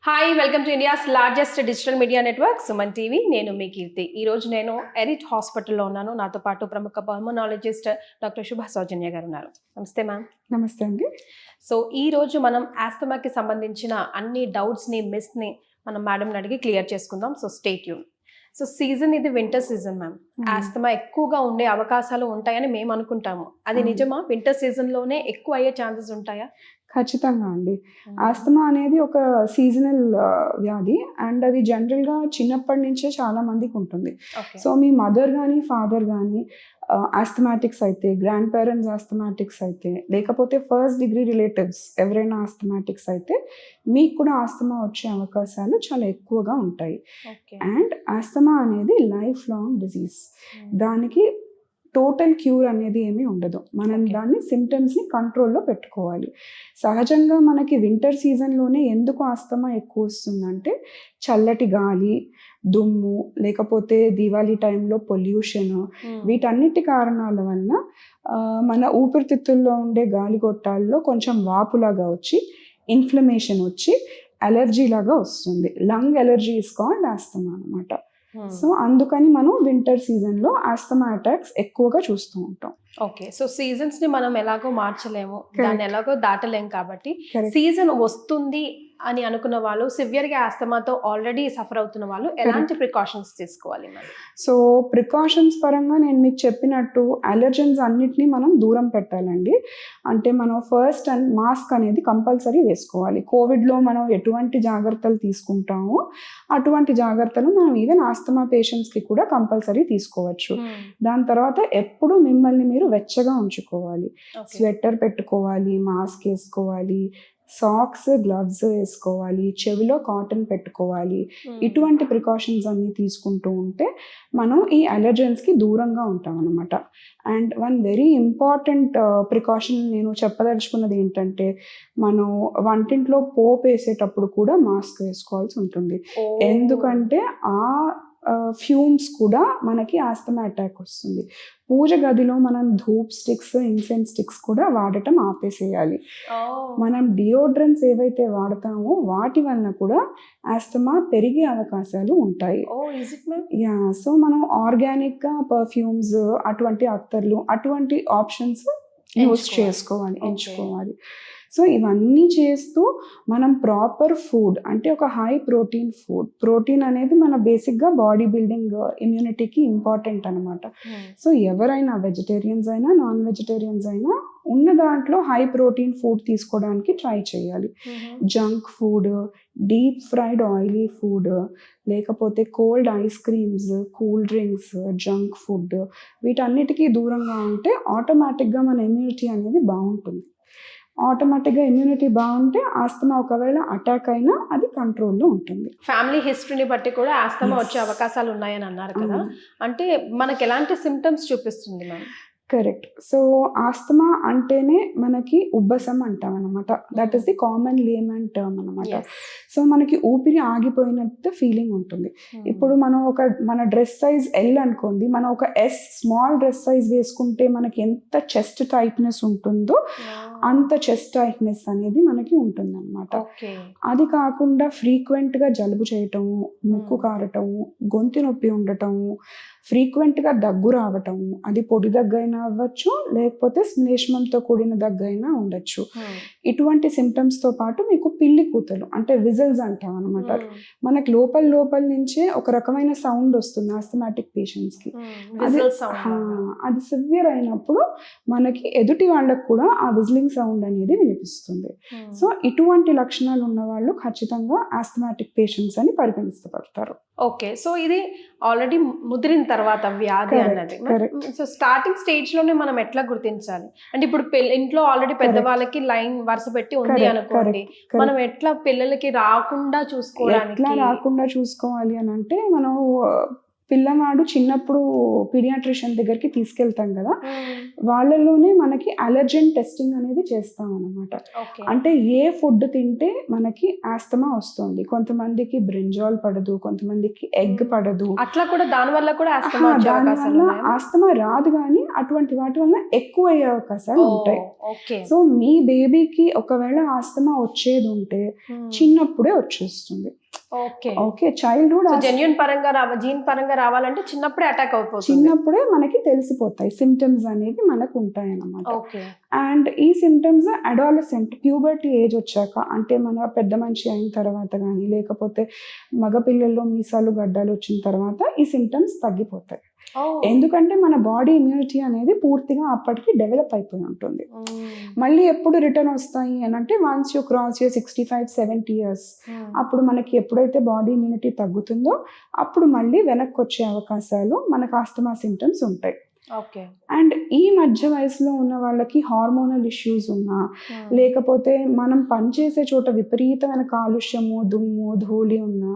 Hi, welcome to India's largest digital media network Suman TV. నేను మీ కీర్తి. ఈరోజు నేను ఎరిట్ హాస్పిటల్లో ఉన్నాను. నాతో పాటు ప్రముఖ పల్మనాలజిస్ట్ డాక్టర్ శుభ సౌజన్య గారు ఉన్నారు. నమస్తే మ్యామ్. నమస్తే అండి. సో ఈరోజు మనం ఆస్తమాకి సంబంధించిన అన్ని డౌట్స్ని మిస్ని మనం మేడంని అడిగి క్లియర్ చేసుకుందాం. So stay tune. So season ఇది వింటర్ సీజన్ మ్యామ్. ఆస్తమా ఎక్కువగా ఉండే అవకాశాలు ఉంటాయని మేము అనుకుంటాము. అది నిజమా? వింటర్ సీజన్లోనే ఎక్కువ అయ్యే ఛాన్సెస్ ఉంటాయా? ఖచ్చితంగా అండి. ఆస్తమా అనేది ఒక సీజనల్ వ్యాధి అండ్ అది జనరల్గా చిన్నప్పటి నుంచే చాలా మందికి ఉంటుంది. సో మీ మదర్ కానీ ఫాదర్ కానీ ఆస్తమాటిక్స్ అయితే, గ్రాండ్ పేరెంట్స్ ఆస్తమాటిక్స్ అయితే, లేకపోతే ఫస్ట్ డిగ్రీ రిలేటివ్స్ ఎవరైనా ఆస్తమాటిక్స్ అయితే మీకు కూడా ఆస్తమా వచ్చే అవకాశాలు చాలా ఎక్కువగా ఉంటాయి. అండ్ ఆస్తమా అనేది లైఫ్ లాంగ్ డిజీజ్. దానికి టోటల్ క్యూర్ అనేది ఏమీ ఉండదు. మనం దాన్ని సిమ్టమ్స్ని కంట్రోల్లో పెట్టుకోవాలి. సహజంగా మనకి వింటర్ సీజన్లోనే ఎందుకు ఆస్తమా ఎక్కువ వస్తుందంటే చల్లటి గాలి, దుమ్ము, లేకపోతే దివాళీ టైంలో పొల్యూషన్, వీటన్నిటి కారణాల వల్ల మన ఊపిరితిత్తుల్లో ఉండే గాలి గొట్టాల్లో కొంచెం వాపులాగా వచ్చి ఇన్ఫ్లమేషన్ వచ్చి అలర్జీ లాగా వస్తుంది. Lung allergy is called asthma అనమాట. సో అందుకని మనం వింటర్ సీజన్లో ఆస్తమా అటాక్స్ ఎక్కువగా చూస్తూ ఉంటాం. ఓకే. సో సీజన్స్ ని మనం ఎలాగో మార్చలేము, దాన్ని ఎలాగో దాటలేము. కాబట్టి సీజన్ వస్తుంది అని అనుకున్న వాళ్ళు, సివియర్ గా ఆస్తమాతో ఆల్రెడీ సఫర్ అవుతున్న వాళ్ళు ఎలాంటి ప్రికాషన్స్ తీసుకోవాలి మరి? సో ప్రికాషన్స్ పరంగా నేను మీకు చెప్పినట్టు అలర్జన్స్ అన్నిటినీ మనం దూరం పెట్టాలండి. అంటే మనం ఫస్ట్ అండ్ మాస్క్ అనేది కంపల్సరీ వేసుకోవాలి. కోవిడ్లో మనం ఎటువంటి జాగ్రత్తలు తీసుకుంటామో అటువంటి జాగ్రత్తలు మనం ఈవెన్ ఆస్తమా పేషెంట్స్కి కూడా కంపల్సరీ తీసుకోవచ్చు. దాని తర్వాత ఎప్పుడు మిమ్మల్ని మీరు వెచ్చగా ఉంచుకోవాలి. స్వెటర్ పెట్టుకోవాలి, మాస్క్ వేసుకోవాలి, సాక్స్, గ్లవ్స్ వేసుకోవాలి, చెవిలో కాటన్ పెట్టుకోవాలి. ఇటువంటి ప్రికాషన్స్ అన్నీ తీసుకుంటూ ఉంటే మనం ఈ అలర్జెన్స్కి దూరంగా ఉంటాం అన్నమాట. And one very important precaution నేను చెప్పదలుచుకున్నది ఏంటంటే, మనం వంటింట్లో పోపు వేసేటప్పుడు కూడా మాస్క్ వేసుకోవాల్సి ఉంటుంది. ఎందుకంటే ఆ ఫ్యూమ్స్ కూడా మనకి ఆస్తమా అటాక్ వస్తుంది. పూజ గదిలో మనం ధూప్ స్టిక్స్, ఇన్సెన్స్ స్టిక్స్ కూడా వాడటం ఆపేసేయాలి. మనం డియోడ్రెంట్స్ ఏవైతే వాడతామో వాటి వలన కూడా ఆస్తమా పెరిగే అవకాశాలు ఉంటాయి. సో మనం ఆర్గానిక్గా పర్ఫ్యూమ్స్, అటువంటి అత్తర్లు, అటువంటి ఆప్షన్స్ యూస్ చేసుకోవాలి, ఎంచుకోవాలి. సో ఇవన్నీ చేస్తూ మనం ప్రాపర్ ఫుడ్, అంటే ఒక హై ప్రోటీన్ ఫుడ్. ప్రోటీన్ అనేది మన బేసిక్గా బాడీ బిల్డింగ్, ఇమ్యూనిటీకి ఇంపార్టెంట్ అనమాట. సో ఎవరైనా వెజిటేరియన్స్ అయినా నాన్ వెజిటేరియన్స్ అయినా ఉన్న దాంట్లో హై ప్రోటీన్ ఫుడ్ తీసుకోవడానికి ట్రై చేయాలి. Junk food, deep fried oily food, లేకపోతే cold ice creams, cool drinks, junk food, వీటన్నిటికీ దూరంగా ఉంటే ఆటోమేటిక్గా మన ఇమ్యూనిటీ అనేది బాగుంటుంది. ఆటోమేటిక్గా ఇమ్యూనిటీ బాగుంటే ఆస్తమా ఒకవేళ అటాక్ అయినా అది కంట్రోల్లో ఉంటుంది. ఫ్యామిలీ హిస్టరీని బట్టి కూడా ఆస్తమా వచ్చే అవకాశాలు ఉన్నాయని అన్నారు కదా, అంటే మనకి ఎలాంటి సిమ్టమ్స్ చూపిస్తుంది మ్యామ్? కరెక్ట్. సో ఆస్తమా అంటేనే మనకి ఉబ్బసం అంటాం అనమాట. That is the common layman term అనమాట. సో మనకి ఊపిరి ఆగిపోయినట్టు ఫీలింగ్ ఉంటుంది. ఇప్పుడు మనం మన డ్రెస్ సైజ్ ఎల్ అనుకోండి, మనం ఒక ఎస్ స్మాల్ డ్రెస్ సైజ్ వేసుకుంటే మనకి ఎంత చెస్ట్ టైట్నెస్ ఉంటుందో అంత చెస్ట్ టైట్నెస్ అనేది మనకి ఉంటుంది అనమాట. అది కాకుండా ఫ్రీక్వెంట్గా జలుబు చేయటము, ముక్కు కారటము, గొంతు నొప్పి ఉండటము, ఫ్రీక్వెంట్గా దగ్గు రావటము, అది పొడి దగ్గు అయినా అవ్వచ్చు, లేకపోతే శ్లేష్మంతో కూడిన దగ్గు అయినా ఉండొచ్చు. ఇటువంటి సిమ్టమ్స్తో పాటు మీకు పిల్లి కూతలు, అంటే విజిల్స్ అంటాం అనమాట. మనకి లోపల నుంచే ఒక రకమైన సౌండ్ వస్తుంది ఆస్తమాటిక్ పేషెంట్స్కి. అది సివియర్ అయినప్పుడు మనకి ఎదుటి వాళ్ళకు కూడా ఆ విజిలింగ్ సౌండ్ అనేది వినిపిస్తుంది. సో ఇటువంటి లక్షణాలు ఉన్న వాళ్ళు ఖచ్చితంగా ఆస్తమాటిక్ పేషెంట్స్ అని పరిగణించబడతారు. ఓకే. సో ఇది ఆల్రెడీ ముదిరిన తర్వాత వ్యాధి అన్నది. సో స్టార్టింగ్ స్టేజ్ లోనే మనం ఎట్లా గుర్తించాలి? అంటే ఇప్పుడు ఇంట్లో ఆల్రెడీ పెద్దవాళ్ళకి లైన్ వరుస పెట్టి ఉంది అనుకోండి, మనం ఎట్లా పిల్లలకి రాకుండా చూసుకోవాలి అని అంటే మనం పిల్లవాడు చిన్నప్పుడు పీడియాట్రిషియన్ దగ్గరికి తీసుకెళ్తాం కదా, వాళ్ళలోనే మనకి అలర్జెన్ టెస్టింగ్ అనేది చేస్తాం అన్నమాట. అంటే ఏ ఫుడ్ తింటే మనకి ఆస్తమా వస్తుంది. కొంతమందికి బ్రింజాల్ పడదు, కొంతమందికి ఎగ్ పడదు. అట్లా కూడా దాని వల్ల కూడా ఆస్తమా వచ్చే అవకాశాలు దానివల్ల ఉన్నాయా? ఆస్తమా రాదు, కానీ అటువంటి వాటి వల్ల ఎక్కువ అయ్యే అవకాశాలు ఉంటాయి. ఓకే. సో మీ బేబీకి ఒకవేళ ఆస్తమా వచ్చేది ఉంటే చిన్నప్పుడే వచ్చేస్తుంది. ఓకే. ఓకే, చైల్డ్హుడ్ జెన్యూన్ పరంగా జీన్ పరంగా రావాలంటే చిన్నప్పుడే అటాక్ అయిపోతుంది. చిన్నప్పుడే మనకి తెలిసిపోతాయి, సిమ్టమ్స్ అనేది మనకు ఉంటాయి అన్నమాట. ఓకే. అండ్ ఈ సిమ్టమ్స్ అడాలసెంట్ ప్యూబర్టీ ఏజ్ వచ్చాక, అంటే మన పెద్ద మనిషి అయిన తర్వాత కానీ, లేకపోతే మగపిల్లల్లో మీసాలు గడ్డాలు వచ్చిన తర్వాత ఈ సిమ్టమ్స్ తగ్గిపోతాయి. ఎందుకంటే మన బాడీ ఇమ్యూనిటీ అనేది పూర్తిగా అప్పటికి డెవలప్ అయిపోయి ఉంటుంది. మళ్ళీ ఎప్పుడు రిటర్న్ వస్తాయి అని అంటే once you cross your 65-70 years, అప్పుడు మనకి ఎప్పుడైతే బాడీ ఇమ్యూనిటీ తగ్గుతుందో అప్పుడు మళ్ళీ వెనక్కి వచ్చే అవకాశాలు మనకు ఆస్తమా సిమ్టమ్స్ ఉంటాయి. ఓకే. అండ్ ఈ మధ్య వయసులో ఉన్న వాళ్ళకి హార్మోనల్ ఇష్యూస్ ఉన్నా, లేకపోతే మనం పనిచేసే చోట విపరీతమైన కాలుష్యము, దుమ్ము, ధూళి ఉన్నా,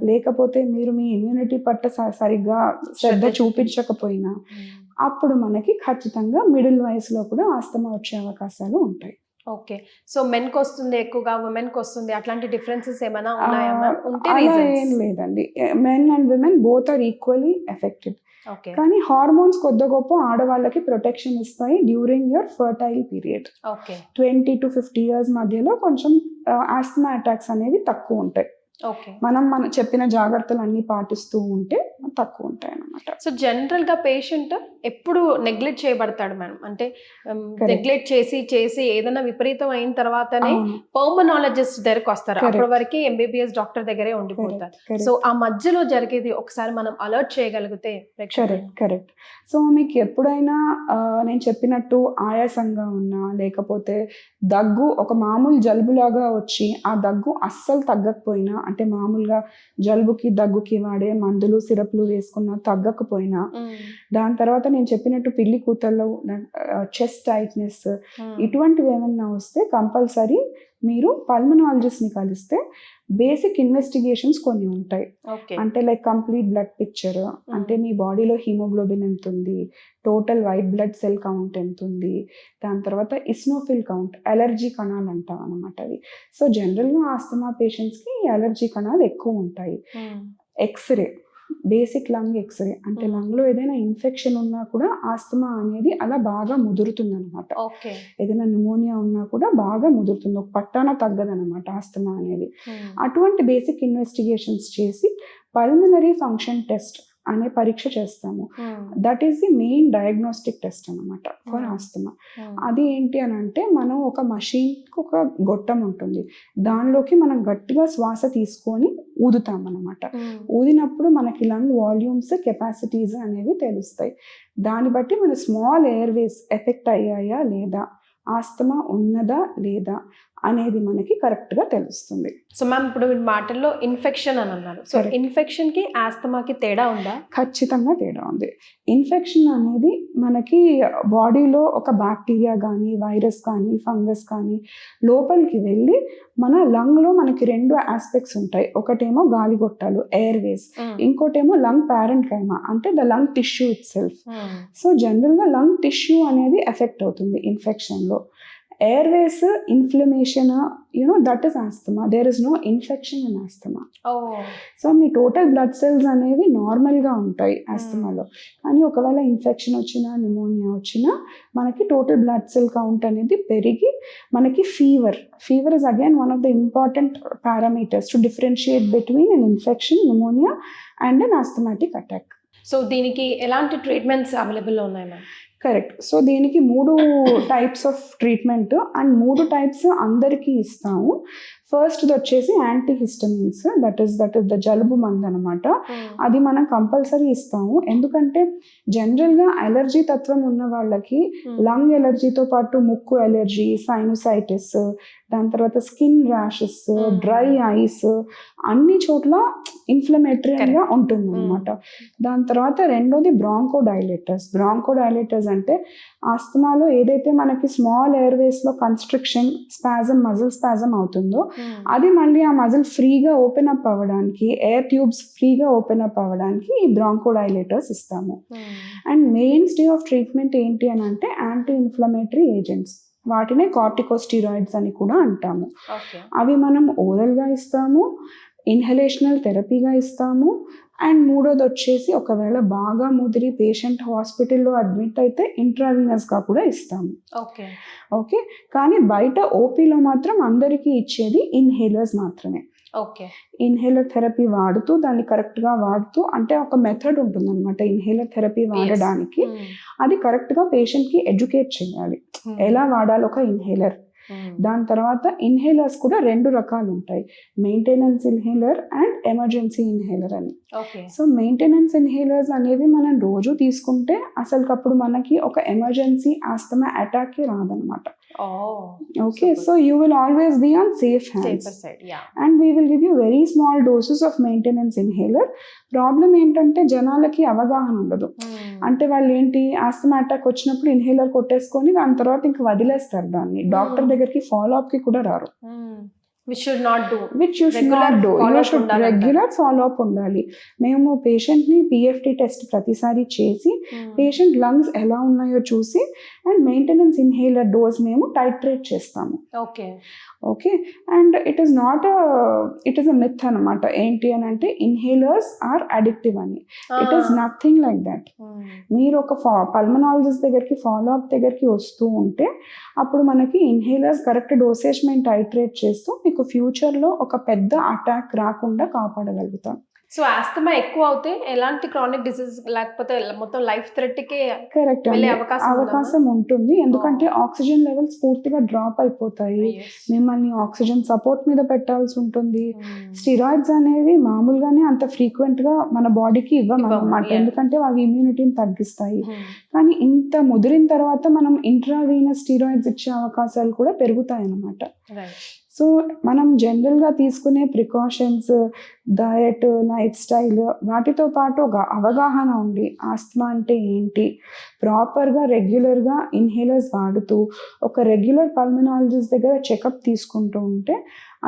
లేకపోతే మీరు మీ ఇమ్యూనిటీ పట్ల సరిగ్గా శ్రద్ధ చూపించకపోయినా, అప్పుడు మనకి ఖచ్చితంగా మిడిల్ వయసులో కూడా ఆస్తమా వచ్చే అవకాశాలు ఉంటాయి. ఓకే. సో మెన్ కి వస్తుంది ఎక్కువగా, ఉమెన్ కి వస్తుంది, అట్లాంటి డిఫరెన్సెస్ ఏమైనా ఉన్నాయా? ఉంటే అలా ఏం లేదండి, men and women both are equally affected. కానీ హార్మోన్స్ కొద్ది గొప్ప ఆడవాళ్ళకి ప్రొటెక్షన్ ఇస్తాయి during your fertile period. 20 to 50 years మధ్యలో కొంచెం ఆస్తమా అటాక్స్ అనేవి తక్కువ ఉంటాయి. మనం చెప్పిన జాగ్రత్తలు అన్ని పాటిస్తూ ఉంటే తక్కువ ఉంటాయి అన్నమాట. సో జనరల్ గా పేషెంట్ ఎప్పుడు నెగ్లెక్ట్ చేయబడతాడు మేడం? అంటే నెగ్లెక్ట్ చేసి ఏదైనా విపరీతం అయిన తర్వాతనే పల్మనాలజిస్ట్ దగ్గరకు వస్తారు. అప్పటి వరకు ఎంబీబీఎస్ డాక్టర్ దగ్గరే ఉండిపోతారు. సో ఆ మధ్యలో జరిగేది ఒకసారి మనం అలర్ట్ చేయగలిగితే. కరెక్ట్. సో మీకు ఎప్పుడైనా నేను చెప్పినట్టు ఆయాసంగా ఉన్నా, లేకపోతే దగ్గు ఒక మామూలు జలుబులాగా వచ్చి ఆ దగ్గు అస్సలు తగ్గకపోయినా, అంటే మామూలుగా జలుబుకి దగ్గుకి వాడే మందులు సిరప్లు వేసుకున్నా తగ్గకపోయినా, దాని తర్వాత నేను చెప్పినట్టు పిల్లి కూతల్లో చెస్ట్ టైట్నెస్ ఇటువంటివి ఏమన్నా వస్తే కంపల్సరీ మీరు పల్మనాలజిస్ట్ని కలిస్తే బేసిక్ ఇన్వెస్టిగేషన్స్ కొన్ని ఉంటాయి. అంటే లైక్ కంప్లీట్ బ్లడ్ పిక్చర్, అంటే మీ బాడీలో హీమోగ్లోబిన్ ఎంత ఉంది, total white blood cell count ఎంత ఉంది, దాని తర్వాత ఇస్నోఫిల్ కౌంట్, అలర్జీ కణాలు అంటాం అనమాట అవి. సో జనరల్గా ఆస్తమా పేషెంట్స్కి అలర్జీ కణాలు ఎక్కువ ఉంటాయి. ఎక్స్రే, బేసిక్ లంగ్ ఎక్స్రే, అంటే లంగ్లో ఏదైనా ఇన్ఫెక్షన్ ఉన్నా కూడా ఆస్తమా అనేది అలా బాగా ముదురుతుంది అనమాట. ఏదైనా న్యూమోనియా ఉన్నా కూడా బాగా ముదురుతుంది, ఒక పట్టాన తగ్గదనమాట ఆస్తమా అనేది. అటువంటి బేసిక్ ఇన్వెస్టిగేషన్స్ చేసి పల్మనరీ ఫంక్షన్ టెస్ట్ అనే పరీక్ష చేస్తాము. That is the main diagnostic test అనమాట ఫర్ ఆస్తమా. అది ఏంటి అని అంటే, మనం ఒక మషిన్కి ఒక గొట్టం ఉంటుంది, దానిలోకి మనం గట్టిగా శ్వాస తీసుకొని ఊదుతాం అనమాట. ఊదినప్పుడు మనకి లంగ్ వాల్యూమ్స్, కెపాసిటీస్ అనేవి తెలుస్తాయి. దాన్ని బట్టి మన స్మాల్ ఎయిర్వేస్ ఎఫెక్ట్ అయ్యాయా లేదా, ఆస్తమా ఉన్నదా లేదా అనేది మనకి కరెక్ట్గా తెలుస్తుంది. సో మ్యామ్, ఇప్పుడు మీ మాటల్లో ఇన్ఫెక్షన్ అని అన్నారు. సో ఇన్ఫెక్షన్కి ఆస్తమాకి తేడా ఉందా? ఖచ్చితంగా తేడా ఉంది. ఇన్ఫెక్షన్ అనేది మనకి బాడీలో ఒక బ్యాక్టీరియా కానీ, వైరస్ కానీ, ఫంగస్ కానీ లోపలికి వెళ్ళి మన లంగ్లో మనకి 2 ఆస్పెక్ట్స్ ఉంటాయి. ఒకటేమో గాలిగొట్టాలు, ఎయిర్వేస్, ఇంకోటేమో లంగ్ ప్యారెంకైమా, అంటే the lung tissue it self. So జనరల్గా లంగ్ టిష్యూ అనేది ఎఫెక్ట్ అవుతుంది ఇన్ఫెక్షన్లో. airways inflammation, that is asthma. There is no infection in asthma. So me total blood cells అనేవి నార్మల్గా ఉంటాయి ఆస్తమాలో. కానీ ఒకవేళ ఇన్ఫెక్షన్ వచ్చినా, న్యూమోనియా వచ్చినా మనకి టోటల్ బ్లడ్ సెల్ కౌంట్ అనేది పెరిగి మనకి fever is again one of the important parameters to differentiate between an infection, pneumonia and an asthmatic attack. So దీనికి ఎలాంటి ట్రీట్మెంట్స్ అవైలబుల్లో ఉన్నాయి మ్యామ్? కరెక్ట్. సో దీనికి 3 types of treatment and 3 types అందరికీ ఇస్తాము. ఫస్ట్ది వచ్చేసి యాంటీహిస్టమిన్స్, దట్ ఈస్ ద జలుబు మందు అనమాట. అది మనం కంపల్సరీ ఇస్తాము. ఎందుకంటే జనరల్గా అలర్జీ తత్వం ఉన్న వాళ్ళకి లంగ్ ఎలర్జీతో పాటు ముక్కు ఎలర్జీ, సైనోసైటిస్, దాని తర్వాత స్కిన్ ర్యాషెస్, డ్రై ఐస్, అన్ని చోట్ల ఇన్ఫ్లమేటరీగా ఉంటుంది అనమాట. దాని తర్వాత రెండోది బ్రాంకోడైలేటర్స్ అంటే ఆస్తమాలో ఏదైతే మనకి స్మాల్ ఎయిర్వేస్లో కన్స్ట్రిక్షన్, స్పాజమ్, మజిల్ స్పాజమ్ అవుతుందో అది మళ్ళీ ఆ మజిల్ ఫ్రీగా ఓపెన్ అప్ అవ్వడానికి, ఎయిర్ ట్యూబ్స్ ఫ్రీగా ఓపెన్ అప్ అవ్వడానికి ఈ బ్రాంకోడైలేటర్స్ ఇస్తాము. And mainstay of treatment ఏంటి అని అంటే యాంటీ ఇన్ఫ్లమేటరీ ఏజెంట్స్, వాటినే కార్టికోస్టిరాయిడ్స్ అని కూడా అంటాము. అవి మనం ఓరల్గా ఇస్తాము, ఇన్హలేషనల్ థెరపీగా ఇస్తాము, అండ్ మూడోది వచ్చేసి ఒకవేళ బాగా ముదిరి పేషెంట్ హాస్పిటల్లో అడ్మిట్ అయితే ఇంట్రావీనస్గా కూడా ఇస్తాము. ఓకే, కానీ బయట ఓపీలో మాత్రం అందరికీ ఇచ్చేది ఇన్హేలర్స్ మాత్రమే. ఇన్హేలర్ థెరపీ వాడుతూ దాన్ని కరెక్ట్గా వాడుతూ, అంటే ఒక మెథడ్ ఉంటుంది అనమాట ఇన్హేలర్ థెరపీ వాడడానికి. అది కరెక్ట్గా పేషెంట్కి ఎడ్యుకేట్ చేయాలి ఎలా వాడాలి ఒక ఇన్హేలర్. దాని తర్వాత ఇన్హేలర్స్ కూడా 2 రకాలు ఉంటాయి, maintenance inhaler and emergency inhaler అని. సో మెయింటెనెన్స్ ఇన్హేలర్స్ అనేవి మనం రోజు తీసుకుంటే అసలుకప్పుడు మనకి ఒక ఎమర్జెన్సీ ఆస్తమా అటాక్ రాదనమాట. Okay, so you will always be on safe hands and we will give you very small doses of maintenance inhaler. Problem ఏంటంటే జనాలకి అవగాహన ఉండదు. అంటే వాళ్ళు ఏంటి, ఆస్తమా అటాక్ వచ్చినప్పుడు ఇన్హేలర్ కొట్టేసుకొని దాని తర్వాత ఇంకా వదిలేస్తారు దాన్ని, డాక్టర్ దగ్గరికి ఫాలో అప్ కి కూడా రారు. Which should not do. Which you should not do. You should regular follow up ఉండాలి. మేము పేషెంట్ని పిఎఫ్టి టెస్ట్ ప్రతిసారి చేసి పేషెంట్ లంగ్స్ ఎలా ఉన్నాయో చూసి అండ్ మెయింటెనెన్స్ ఇన్హేలర్ డోస్ మేము టైట్రేట్ చేస్తాము. Okay, and it is a myth అనమాట. ఏంటి అని అంటే ఇన్హేలర్స్ ఆర్ అడిక్టివ్ అని. It is nothing like that. మీరు ఒక పల్మనాలజిస్ట్ దగ్గరికి ఫాలో అప్ దగ్గరికి వస్తూ ఉంటే అప్పుడు మనకి ఇన్హేలర్స్ కరెక్ట్ డోసేజ్ మేము టైట్రేట్ చేస్తూ మీకు ఫ్యూచర్లో ఒక పెద్ద అటాక్ రాకుండా కాపాడగలుగుతాం. సో ఆస్తమా ఎక్కువ అవుతే ఎలాంటి క్రానిక్ డిసీజ్ లేకపోతే మొత్తం లైఫ్ థ్రెట్కే కరెక్ట్ అవకాశం ఉంటుంది. ఎందుకంటే ఆక్సిజన్ లెవెల్స్ పూర్తిగా డ్రాప్ అయిపోతాయి, మిమ్మల్ని ఆక్సిజన్ సపోర్ట్ మీద పెట్టాల్సి ఉంటుంది. స్టిరాయిడ్స్ అనేవి మామూలుగానే అంత ఫ్రీక్వెంట్ గా మన బాడీకి ఇవ్వమన్నమాట, ఎందుకంటే అవి ఇమ్యూనిటీని తగ్గిస్తాయి. కానీ ఇంత ముదిరిన తర్వాత మనం ఇంట్రావీనస్ స్టిరాయిడ్స్ ఇచ్చే అవకాశాలు కూడా పెరుగుతాయి అన్నమాట. సో మనం జనరల్గా తీసుకునే ప్రికాషన్స్, డయట్, లైఫ్ స్టైల్ వాటితో పాటు ఒక అవగాహన ఉండి ఆస్తమా అంటే ఏంటి, ప్రాపర్గా రెగ్యులర్గా ఇన్హేలర్స్ వాడుతూ ఒక రెగ్యులర్ పల్మనాలజిస్ట్ దగ్గర చెకప్ తీసుకుంటూ ఉంటే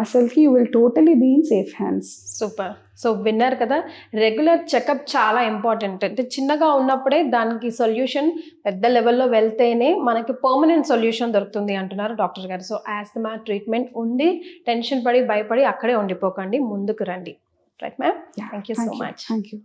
అసలుకి you will totally be in safe hands. Super. So విన్నారు కదా, రెగ్యులర్ చెకప్ చాలా ఇంపార్టెంట్. అంటే చిన్నగా ఉన్నప్పుడే దానికి సొల్యూషన్ పెద్ద లెవెల్లో వెళ్తేనే మనకి పర్మనెంట్ సొల్యూషన్ దొరుకుతుంది అంటున్నారు డాక్టర్ గారు. సో ఆస్తమా ట్రీట్మెంట్ ఉంది, టెన్షన్ పడి భయపడి అక్కడే ఉండిపోకండి, ముందుకు రండి. Right ma'am, thank you so much. Thank you.